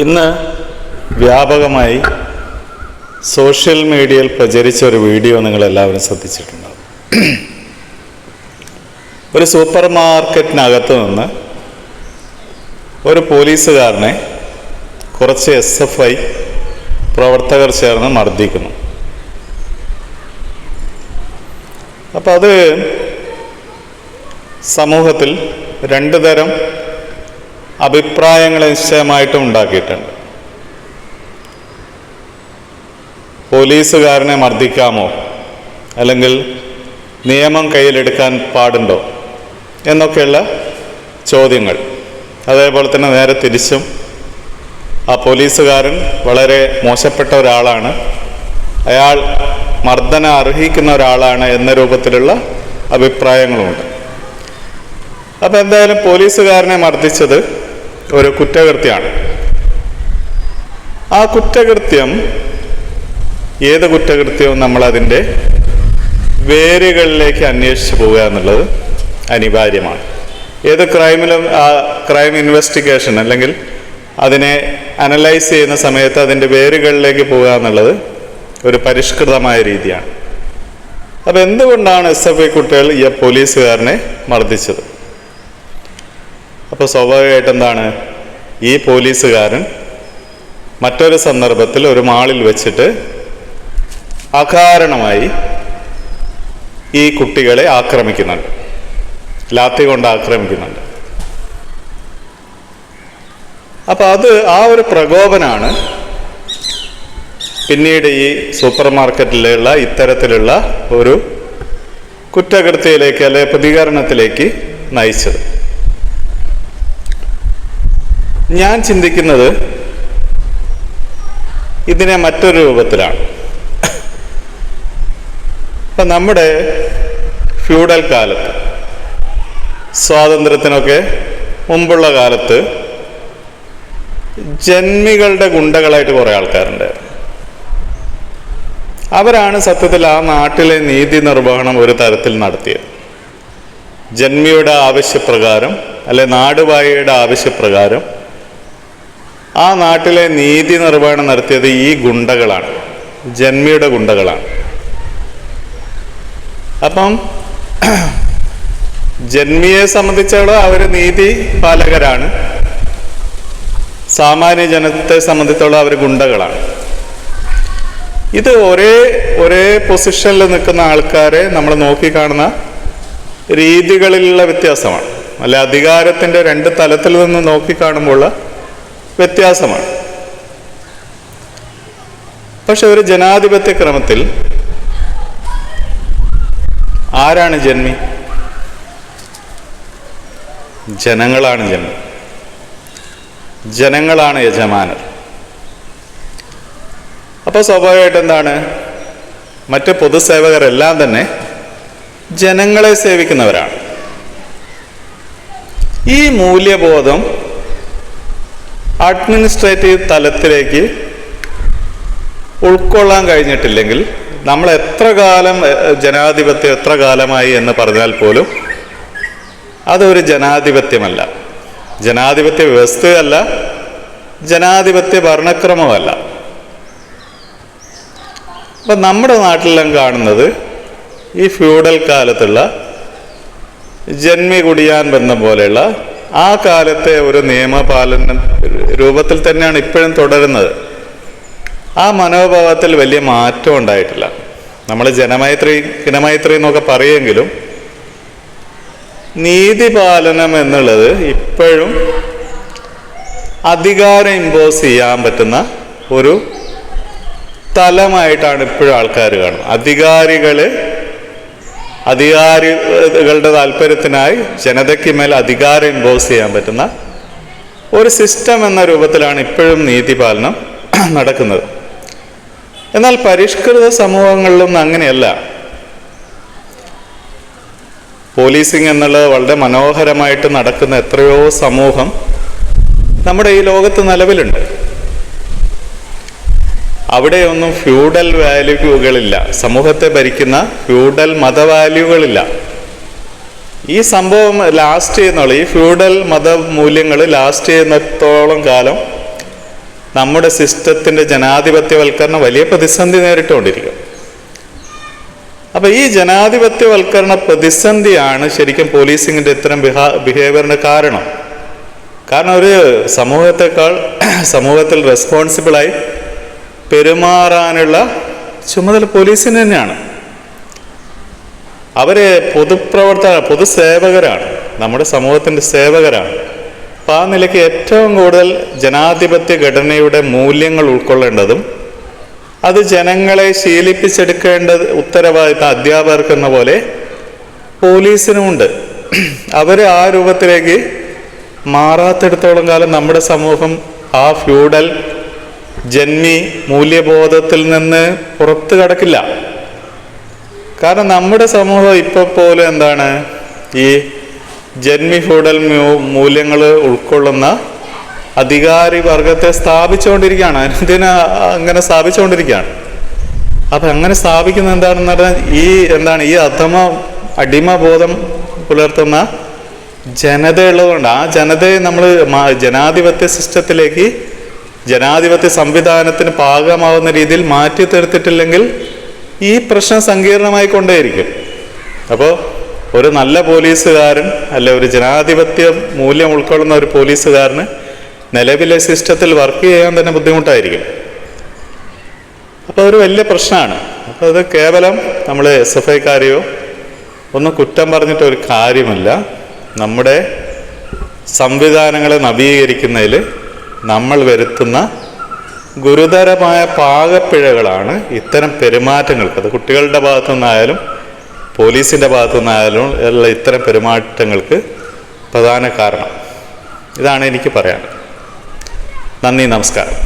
ഇന്ന് വ്യാപകമായി സോഷ്യൽ മീഡിയയിൽ പ്രചരിച്ച ഒരു വീഡിയോ നിങ്ങളെല്ലാവരും ശ്രദ്ധിച്ചിട്ടുണ്ടാകും. ഒരു സൂപ്പർ മാർക്കറ്റിനകത്ത് നിന്ന് ഒരു പോലീസുകാരനെ കുറച്ച് SFI പ്രവർത്തകർ ചേർന്ന് മർദ്ദിക്കുന്നു. അപ്പം അത് സമൂഹത്തിൽ രണ്ട് തരം അഭിപ്രായങ്ങൾ നിശ്ചയമായിട്ടും ഉണ്ടാക്കിയിട്ടുണ്ട്. പോലീസുകാരനെ മർദ്ദിക്കാമോ, അല്ലെങ്കിൽ നിയമം കയ്യിലെടുക്കാൻ പാടുണ്ടോ എന്നൊക്കെയുള്ള ചോദ്യങ്ങൾ. അതേപോലെ തന്നെ നേരെ തിരിച്ചും ആ പോലീസുകാരൻ വളരെ മോശപ്പെട്ട ഒരാളാണ്, അയാൾ മർദ്ദനം അർഹിക്കുന്ന ഒരാളാണ് എന്ന രൂപത്തിലുള്ള അഭിപ്രായങ്ങളുമുണ്ട്. അപ്പം എന്തായാലും പോലീസുകാരനെ മർദ്ദിച്ചത് ഒരു കുറ്റകൃത്യമാണ്. ആ കുറ്റകൃത്യം ഏത് കുറ്റകൃത്യവും നമ്മളതിൻ്റെ വേരുകളിലേക്ക് അന്വേഷിച്ച് പോവുക എന്നുള്ളത് അനിവാര്യമാണ്. ഏത് ക്രൈമിലും ആ ക്രൈം ഇൻവെസ്റ്റിഗേഷൻ അല്ലെങ്കിൽ അതിനെ അനലൈസ് ചെയ്യുന്ന സമയത്ത് അതിൻ്റെ വേരുകളിലേക്ക് പോവുക എന്നുള്ളത് ഒരു പരിഷ്കൃതമായ രീതിയാണ്. അപ്പം എന്തുകൊണ്ടാണ് SFI കുട്ടികൾ ഈ പോലീസുകാരനെ മർദ്ദിച്ചത്? അപ്പോൾ സ്വാഭാവികമായിട്ട് എന്താണ്, ഈ പോലീസുകാരൻ മറ്റൊരു സന്ദർഭത്തിൽ ഒരു മാളിൽ വെച്ചിട്ട് അകാരണമായി ഈ കുട്ടികളെ ആക്രമിക്കുന്നുണ്ട്, ലാത്തി കൊണ്ട് ആക്രമിക്കുന്നുണ്ട്. അപ്പം ആ ഒരു പ്രകോപനാണ് പിന്നീട് ഈ സൂപ്പർ മാർക്കറ്റിലുള്ള ഇത്തരത്തിലുള്ള ഒരു കുറ്റകൃത്യത്തിലേക്ക് അല്ലെ പ്രതികരണത്തിലേക്ക് നയിച്ചത്. ഞാൻ ചിന്തിക്കുന്നത് ഇതിനെ മറ്റൊരു രൂപത്തിലാണ്. ഇപ്പം നമ്മുടെ ഫ്യൂഡൽ കാലത്ത്, സ്വാതന്ത്ര്യത്തിനൊക്കെ മുമ്പുള്ള കാലത്ത് ജന്മികളുടെ ഗുണ്ടകളായിട്ട് കുറേ ആൾക്കാരുണ്ട്. അവരാണ് സത്യത്തിൽ ആ നാട്ടിലെ നീതി നിർവഹണം ഒരു തരത്തിൽ നടത്തിയത്. ജന്മിയുടെ ആവശ്യപ്രകാരം അല്ലെ നാടുവാഴിയുടെ ആവശ്യപ്രകാരം ആ നാട്ടിലെ നീതി നിർവഹണം നടത്തിയത് ഈ ഗുണ്ടകളാണ്, ജന്മിയുടെ ഗുണ്ടകളാണ്. അപ്പം ജന്മിയെ സംബന്ധിച്ചിടത്തോളം അവർ നീതി പാലകരാണ്, സാമാന്യ ജനത്തെ സംബന്ധിച്ചിടത്തോളം അവർ ഗുണ്ടകളാണ്. ഇത് ഒരേ പൊസിഷനിൽ നിൽക്കുന്ന ആൾക്കാരെ നമ്മൾ നോക്കിക്കാണുന്ന രീതികളിലുള്ള വ്യത്യാസമാണ്, അല്ലെ അധികാരത്തിൻ്റെ രണ്ട് തലത്തിൽ നിന്ന് നോക്കിക്കാണുമ്പോൾ വ്യത്യാസമാണ്. പക്ഷെ ഒരു ജനാധിപത്യ ക്രമത്തിൽ ആരാണ് ജന്മി? ജനങ്ങളാണ് ജന്മി, ജനങ്ങളാണ് യജമാനർ. അപ്പോൾ സ്വാഭാവികമായിട്ട് എന്താണ്, മറ്റ് പൊതുസേവകരെല്ലാം തന്നെ ജനങ്ങളെ സേവിക്കുന്നവരാണ്. ഈ മൂല്യബോധം അഡ്മിനിസ്ട്രേറ്റീവ് തലത്തിലേക്ക് ഉൾക്കൊള്ളാൻ കഴിഞ്ഞിട്ടില്ലെങ്കിൽ നമ്മൾ എത്ര കാലം ജനാധിപത്യം എത്ര കാലമായി എന്ന് പറഞ്ഞാൽ പോലും അതൊരു ജനാധിപത്യമല്ല, ജനാധിപത്യ വ്യവസ്ഥയല്ല, ജനാധിപത്യ ഭരണക്രമമല്ല. അപ്പം നമ്മുടെ നാട്ടിലെല്ലാം കാണുന്നത് ഈ ഫ്യൂഡൽ കാലത്തുള്ള ജന്മി കുടിയാൻ ബന്ധം പോലെയുള്ള ആ കാലത്തെ ഒരു നിയമപാലന രൂപത്തിൽ തന്നെയാണ് ഇപ്പോഴും തുടരുന്നത്. ആ മനോഭാവത്തിൽ വലിയ മാറ്റം ഉണ്ടായിട്ടില്ല. നമ്മൾ ജനമൈത്രി എന്നൊക്കെ പറയുമെങ്കിലും നീതിപാലനം എന്നുള്ളത് ഇപ്പോഴും അധികാരം ഇമ്പോസ് ചെയ്യാൻ പറ്റുന്ന ഒരു തലമായിട്ടാണ് ഇപ്പോഴും ആൾക്കാർ കാണുന്നത്. അധികാരികളുടെ താല്പര്യത്തിനായി ജനതയ്ക്ക് മേൽ അധികാരം ഇമ്പോസ് ചെയ്യാൻ പറ്റുന്ന ഒരു സിസ്റ്റം എന്ന രൂപത്തിലാണ് ഇപ്പോഴും നീതിപാലനം നടക്കുന്നത്. എന്നാൽ പരിഷ്കൃത സമൂഹങ്ങളിലൊന്നും അങ്ങനെയല്ല. പോലീസിങ് എന്നുള്ളത് വളരെ മനോഹരമായിട്ട് നടക്കുന്ന എത്രയോ സമൂഹം നമ്മുടെ ഈ ലോകത്ത് നിലവിലുണ്ട്. അവിടെയൊന്നും ഫ്യൂഡൽ വാല്യൂകളില്ല, സമൂഹത്തെ ഭരിക്കുന്ന ഫ്യൂഡൽ മതവാല്യൂകളില്ല. ഈ സംഭവം ലാസ്റ്റ് ചെയ്യുന്നുള്ളൂ, ഈ ഫ്യൂഡൽ മതമൂല്യങ്ങൾ ലാസ്റ്റ് ചെയ്യുന്നിടത്തോളം കാലം നമ്മുടെ സിസ്റ്റത്തിൻ്റെ ജനാധിപത്യവൽക്കരണം വലിയ പ്രതിസന്ധി നേരിട്ടുകൊണ്ടിരിക്കും. അപ്പോൾ ഈ ജനാധിപത്യവൽക്കരണ പ്രതിസന്ധിയാണ് ശരിക്കും പോലീസിങ്ങിൻ്റെ ഇത്തരം ബിഹേവിയറിന് കാരണം. ഒരു സമൂഹത്തിൽ റെസ്പോൺസിബിളായി പെരുമാറാനുള്ള ചുമതല പോലീസിന് തന്നെയാണ്. അവർ പൊതുസേവകരാണ്, നമ്മുടെ സമൂഹത്തിൻ്റെ സേവകരാണ്. അപ്പോൾ ആ നിലയ്ക്ക് ഏറ്റവും കൂടുതൽ ജനാധിപത്യ ഘടനയുടെ മൂല്യങ്ങൾ ഉൾക്കൊള്ളേണ്ടതും അത് ജനങ്ങളെ ശീലിപ്പിച്ചെടുക്കേണ്ട ഉത്തരവാദിത്തം അധ്യാപകർക്കെന്ന പോലെ പോലീസിനുമുണ്ട്. അവർ ആ രൂപത്തിലേക്ക് മാറാത്തിടത്തോളം കാലം നമ്മുടെ സമൂഹം ആ ഫ്യൂഡൽ ജന്മി മൂല്യബോധത്തിൽ നിന്ന് പുറത്തു കടക്കില്ല. കാരണം നമ്മുടെ സമൂഹം ഇപ്പോൾ പോലും എന്താണ്, ഈ ജന്മി ഫ്യൂഡൽ മൂല്യങ്ങൾ ഉൾക്കൊള്ളുന്ന അധികാരി വർഗത്തെ സ്ഥാപിച്ചുകൊണ്ടിരിക്കുകയാണ്. അങ്ങനെ സ്ഥാപിച്ചുകൊണ്ടിരിക്കുകയാണ്. അപ്പം അങ്ങനെ സ്ഥാപിക്കുന്നത് എന്താണെന്ന് പറഞ്ഞാൽ ഈ അടിമബോധം പുലർത്തുന്ന ജനതയുള്ളതുകൊണ്ട് ആ ജനതയെ നമ്മൾ ജനാധിപത്യ സിസ്റ്റത്തിലേക്ക്, ജനാധിപത്യ സംവിധാനത്തിന് പാകമാവുന്ന രീതിയിൽ മാറ്റി തീർത്തിട്ടില്ലെങ്കിൽ ഈ പ്രശ്നം സങ്കീർണമായി കൊണ്ടേയിരിക്കും. അപ്പോൾ ഒരു നല്ല പോലീസുകാരൻ ഒരു ജനാധിപത്യ മൂല്യം ഉൾക്കൊള്ളുന്ന ഒരു പോലീസുകാരന് നിലവിലെ സിസ്റ്റത്തിൽ വർക്ക് ചെയ്യാൻ തന്നെ ബുദ്ധിമുട്ടായിരിക്കും. അപ്പോൾ ഒരു വലിയ പ്രശ്നമാണ്. അപ്പോൾ അത് കേവലം നമ്മൾ SFIക്കാരെയോ ഒന്നും കുറ്റം പറഞ്ഞിട്ട് ഒരു കാര്യമില്ല. നമ്മുടെ സംവിധാനങ്ങളെ നവീകരിക്കുന്നതിൽ നമ്മൾ വരുത്തുന്ന ഗുരുതരമായ പാകപ്പിഴകളാണ് ഇത്തരം പെരുമാറ്റങ്ങൾക്ക്, അത് കുട്ടികളുടെ ഭാഗത്തു നിന്നായാലും പോലീസിൻ്റെ ഭാഗത്തു നിന്നായാലും ഉള്ള ഇത്തരം പെരുമാറ്റങ്ങൾക്ക് പ്രധാന കാരണം. ഇതാണ് എനിക്ക് പറയാൻ. നന്ദി, നമസ്കാരം.